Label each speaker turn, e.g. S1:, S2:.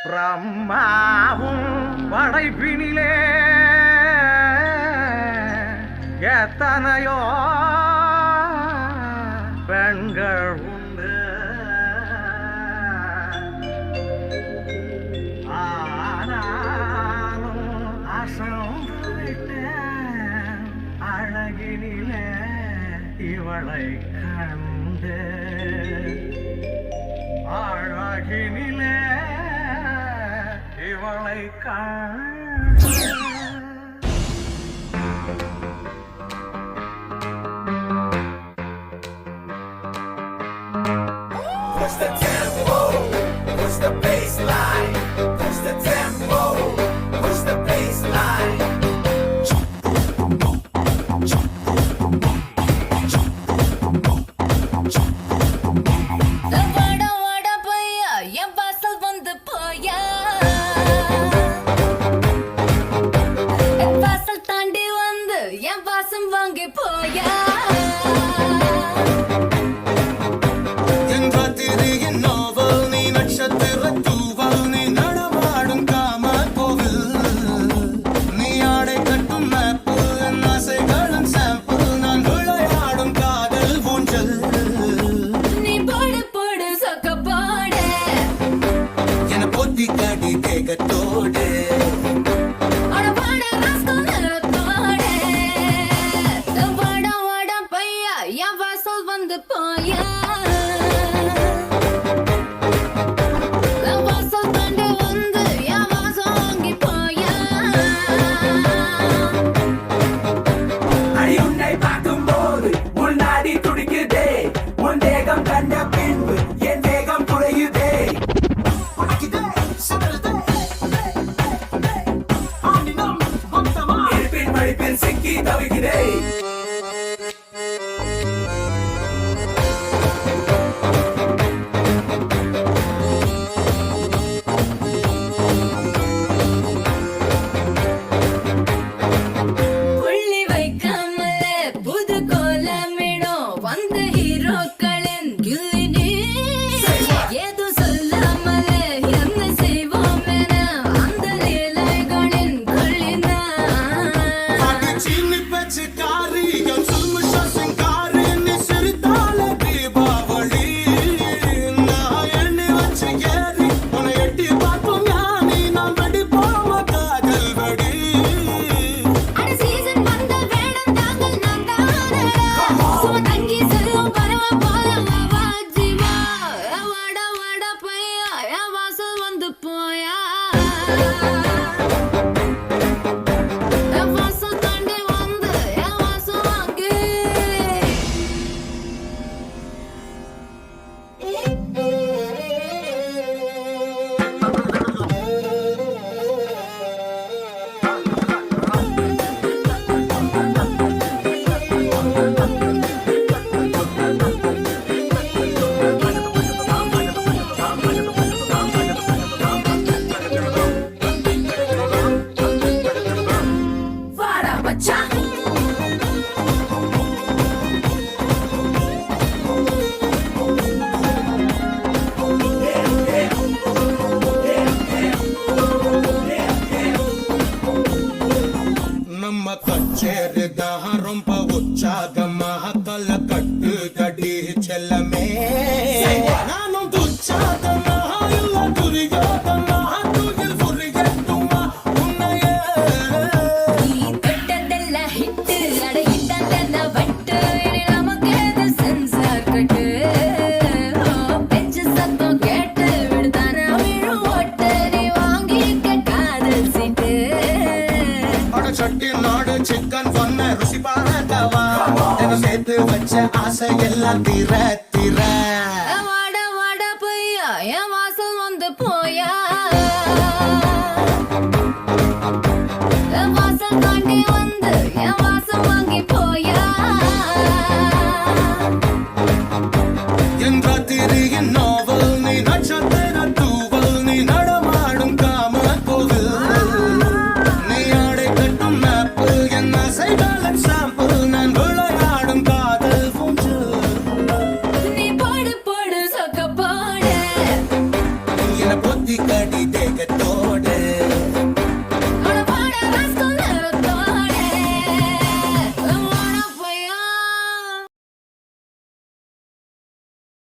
S1: பிரம்மாவும் படைப்பினிலே எத்தனையோ பெண்கள் உண்டு. ஆனாலும் அசந்து விட்டேன் அழகினிலே இவளை கண்டு. அழகினிலே இவளை கண்டு.
S2: Push the tempo, push the baseline, push the tempo, push the baseline.
S3: ஆசை எல்லாம் தீர தீர
S4: வாட வாட பொய்யா என் வாசல் வந்து போயா வாசல் தாண்டி வந்து என் வாசல் வாங்கி போயா
S3: என் ராத்திரியின் நாவல் நீ நட்சத்திர தூவல் நீ நடமாடும் காம கோவில் நீ ஆடை கட்டும் மேப்பு என் ஆசை பேலன்ஸ் சாம்பிள் நான் விளையாடும் காதல் பூஞ்சு
S4: நீ போடு போடு சொக்க போடு
S3: என கடி தேகத்தை